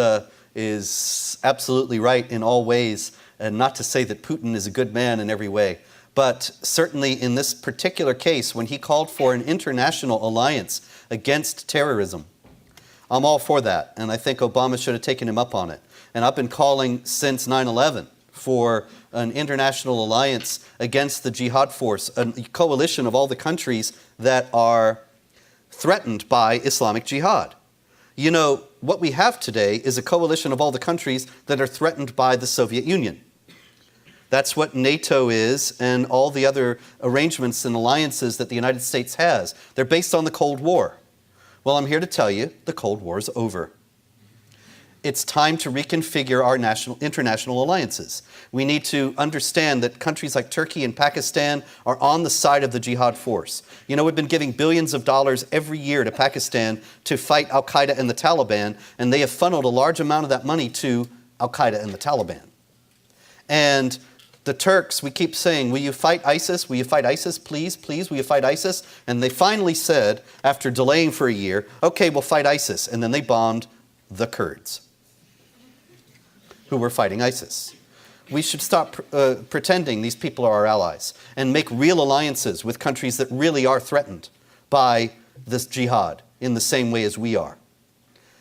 absolutely right in all ways, and not to say that Putin is a good man in every way. But certainly in this particular case, when he called for an international alliance against terrorism, I'm all for that, and I think Obama should have taken him up on it. And I've been calling since 9/11 for an international alliance against the jihad force, a coalition of all the countries that are threatened by Islamic jihad. You know, what we have today is a coalition of all the countries that are threatened by the Soviet Union. That's what NATO is and all the other arrangements and alliances that the United States has. They're based on the Cold War. Well, I'm here to tell you, the Cold War is over. It's time to reconfigure our international alliances. We need to understand that countries like Turkey and Pakistan are on the side of the jihad force. You know, we've been giving billions of dollars every year to Pakistan to fight al-Qaeda and the Taliban, and they have funneled a large amount of that money to al-Qaeda and the Taliban. And the Turks, we keep saying, will you fight ISIS? Will you fight ISIS? Please, please, will you fight ISIS? And they finally said, after delaying for a year, okay, we'll fight ISIS. And then they bombed the Kurds, who were fighting ISIS. We should stop pretending these people are our allies and make real alliances with countries that really are threatened by this jihad in the same way as we are.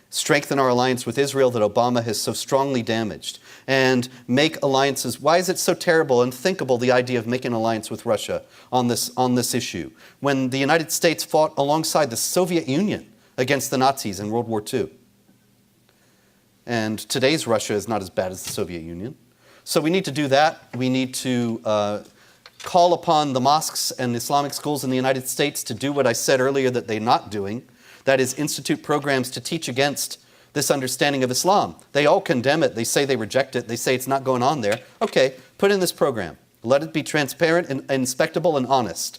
Strengthen our alliance with Israel that Obama has so strongly damaged, and make alliances. Why is it so terrible and thinkable, the idea of making an alliance with Russia on this issue, when the United States fought alongside the Soviet Union against the Nazis in World War II? And today's Russia is not as bad as the Soviet Union. So we need to do that. We need to call upon the mosques and Islamic schools in the United States to do what I said earlier that they're not doing. That is, institute programs to teach against this understanding of Islam. They all condemn it. They say they reject it. They say it's not going on there. Okay, put in this program. Let it be transparent and inspectable and honest.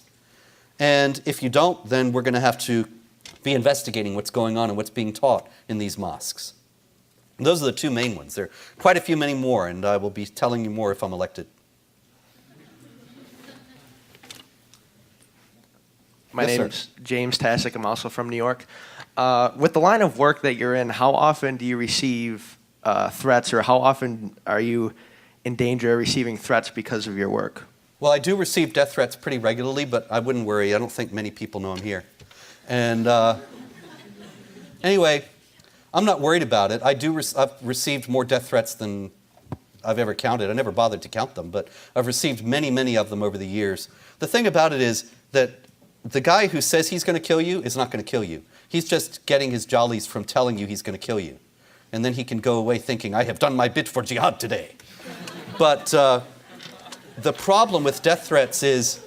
And if you don't, then we're going to have to be investigating what's going on and what's being taught in these mosques. And those are the two main ones. There are quite a few many more, and I will be telling you more if I'm elected. My name's James Tasick. I'm also from New York. With the line of work that you're in, how often do you receive threats, or how often are you in danger of receiving threats because of your work? Well, I do receive death threats pretty regularly, but I wouldn't worry. I don't think many people know I'm here. And anyway, I'm not worried about it. I've received more death threats than I've ever counted. I never bothered to count them, but I've received many, many of them over the years. The thing about it is that the guy who says he's going to kill you is not going to kill you. He's just getting his jollies from telling you he's going to kill you. And then he can go away thinking, I have done my bit for jihad today. But the problem with death threats is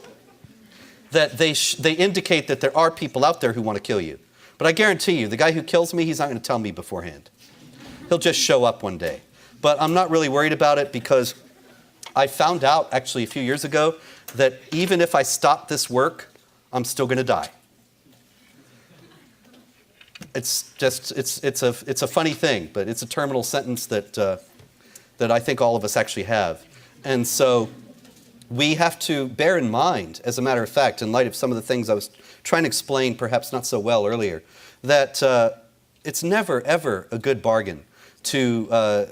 that they indicate that there are people out there who want to kill you. But I guarantee you, the guy who kills me, he's not going to tell me beforehand. He'll just show up one day. But I'm not really worried about it, because I found out actually a few years ago that even if I stop this work, I'm still going to die. It's just it's a funny thing, but it's a terminal sentence that I think all of us actually have. And so we have to bear in mind, as a matter of fact, in light of some of the things I was trying to explain perhaps not so well earlier, that it's never, ever a good bargain to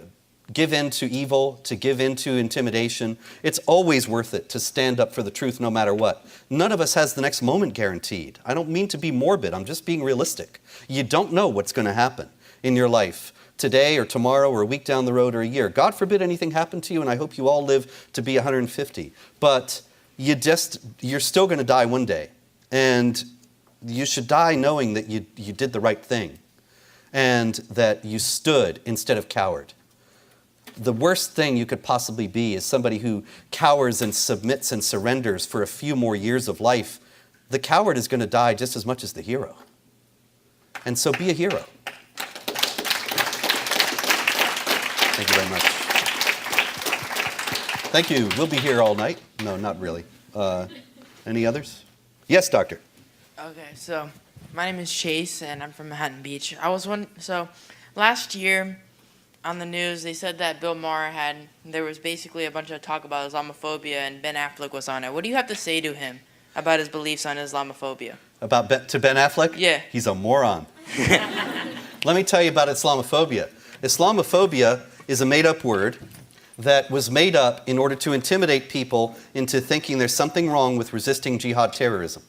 give in to evil, to give in to intimidation. It's always worth it to stand up for the truth no matter what. None of us has the next moment guaranteed. I don't mean to be morbid. I'm just being realistic. You don't know what's going to happen in your life today or tomorrow or a week down the road or a year. God forbid anything happen to you, and I hope you all live to be 150. But you're still going to die one day. And you should die knowing that you did the right thing and that you stood instead of cowered. The worst thing you could possibly be is somebody who cowers and submits and surrenders for a few more years of life. The coward is going to die just as much as the hero. And so be a hero. Thank you very much. Thank you. We'll be here all night. No, not really. Any others? Yes, doctor. Okay, so my name is Chase, and I'm from Manhattan Beach. So last year on the news, they said that Bill Maher there was basically a bunch of talk about Islamophobia, and Ben Affleck was on it. What do you have to say to him about his beliefs on Islamophobia? To Ben Affleck? Yeah. He's a moron. Let me tell you about Islamophobia. Islamophobia is a made-up word that was made up in order to intimidate people into thinking there's something wrong with resisting jihad terrorism.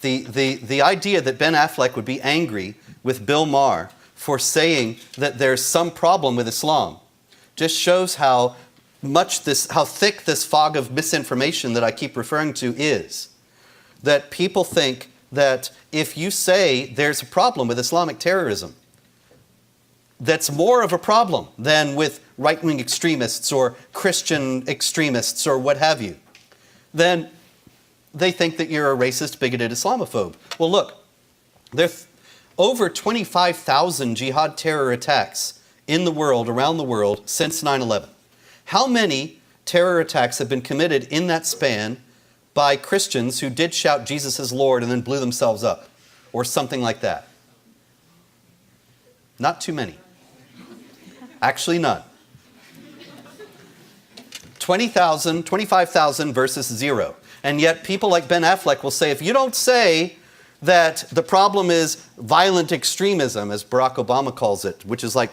The idea that Ben Affleck would be angry with Bill Maher for saying that there's some problem with Islam just shows how thick this fog of misinformation that I keep referring to is. That people think that if you say there's a problem with Islamic terrorism, that's more of a problem than with right-wing extremists or Christian extremists or what have you, then they think that you're a racist, bigoted Islamophobe. Well, look, there are over 25,000 jihad terror attacks in the world, around the world, since 9/11. How many terror attacks have been committed in that span by Christians who did shout Jesus is Lord and then blew themselves up, or something like that? Not too many. Actually, none. 20,000, 25,000 versus 0. And yet people like Ben Affleck will say, if you don't say that the problem is violent extremism, as Barack Obama calls it, which is like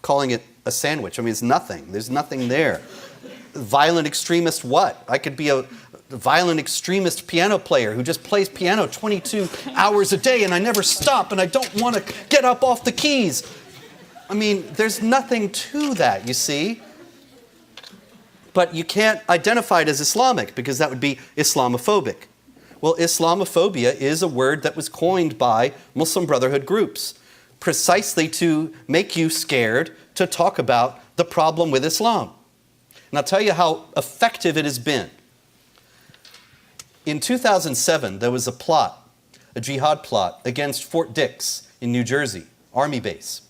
calling it a sandwich. I mean, it's nothing. There's nothing there. Violent extremist what? I could be a violent extremist piano player who just plays piano 22 hours a day and I never stop and I don't want to get up off the keys. I mean, there's nothing to that, you see. But you can't identify it as Islamic because that would be Islamophobic. Well, Islamophobia is a word that was coined by Muslim Brotherhood groups precisely to make you scared to talk about the problem with Islam. And I'll tell you how effective it has been. In 2007, there was a jihad plot against Fort Dix in New Jersey, Army base.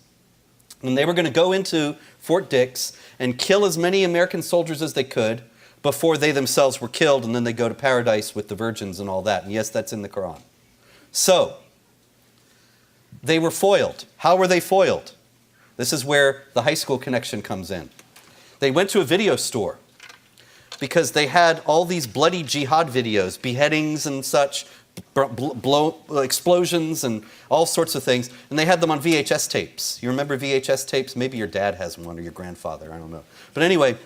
And they were going to go into Fort Dix and kill as many American soldiers as they could before they themselves were killed, and then they go to paradise with the virgins and all that. And yes, that's in the Quran. So, they were foiled. How were they foiled? This is where the high school connection comes in. They went to a video store because they had all these bloody jihad videos, beheadings and such, explosions and all sorts of things, and they had them on VHS tapes. You remember VHS tapes? Maybe your dad has one or your grandfather, I don't know. But anyway,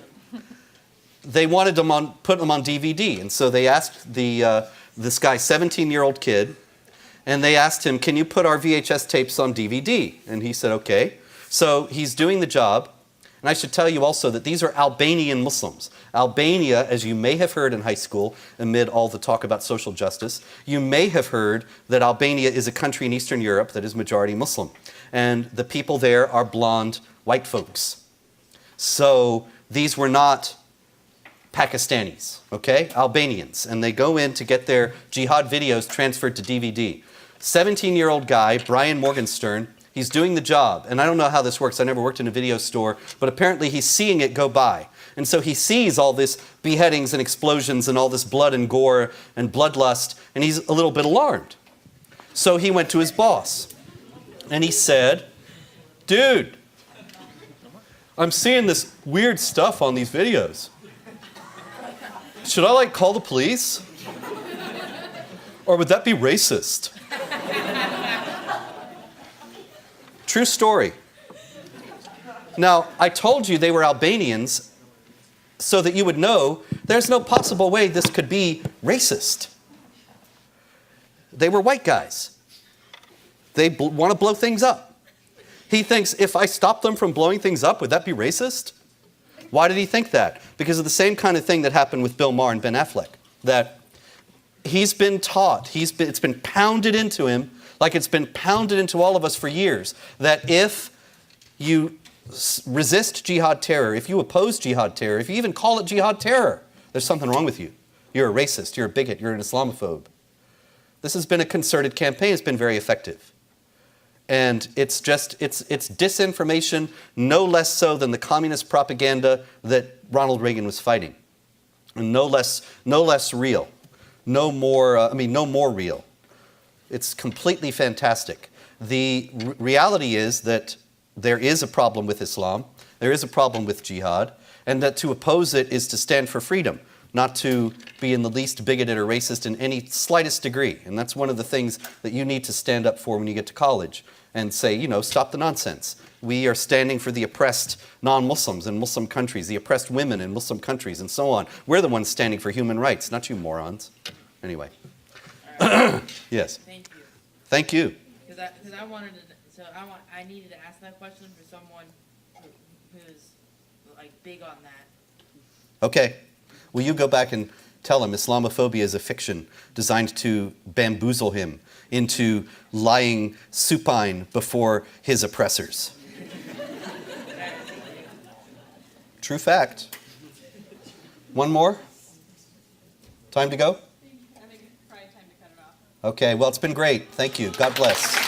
they wanted them put them on DVD, and so they asked this guy, 17-year-old kid, and they asked him, can you put our VHS tapes on DVD? And he said, okay. So he's doing the job. And I should tell you also that these are Albanian Muslims. Albania, as you may have heard in high school, amid all the talk about social justice, you may have heard that Albania is a country in Eastern Europe that is majority Muslim. And the people there are blonde white folks. So these were not Pakistanis, okay? Albanians. And they go in to get their jihad videos transferred to DVD. 17-year-old guy, Brian Morgenstern, he's doing the job, and I don't know how this works. I never worked in a video store, but apparently he's seeing it go by. And so he sees all this beheadings and explosions and all this blood and gore and bloodlust, and he's a little bit alarmed. So he went to his boss, and he said, dude, I'm seeing this weird stuff on these videos. Should I, call the police? Or would that be racist? True story. Now, I told you they were Albanians so that you would know there's no possible way this could be racist. They were white guys. They want to blow things up. He thinks, if I stop them from blowing things up, would that be racist? Why did he think that? Because of the same kind of thing that happened with Bill Maher and Ben Affleck. That he's been taught, it's been pounded into him, like it's been pounded into all of us for years, that if you resist jihad terror, if you oppose jihad terror, if you even call it jihad terror, there's something wrong with you. You're a racist, you're a bigot, you're an Islamophobe. This has been a concerted campaign. It's been very effective. And it's disinformation, no less so than the communist propaganda that Ronald Reagan was fighting. And no less real. No more real. It's completely fantastic. The reality is that there is a problem with Islam, there is a problem with jihad, and that to oppose it is to stand for freedom, not to be in the least bigoted or racist in any slightest degree. And that's one of the things that you need to stand up for when you get to college and say, stop the nonsense. We are standing for the oppressed non-Muslims in Muslim countries, the oppressed women in Muslim countries, and so on. We're the ones standing for human rights, not you morons. Anyway. Yes. Thank you. Thank you. Because I needed to ask that question for someone who's like big on that. Okay. Will you go back and tell him Islamophobia is a fiction designed to bamboozle him into lying supine before his oppressors? True fact. One more? Time to go? I think it's probably time to cut it off. Okay, well, it's been great. Thank you. God bless.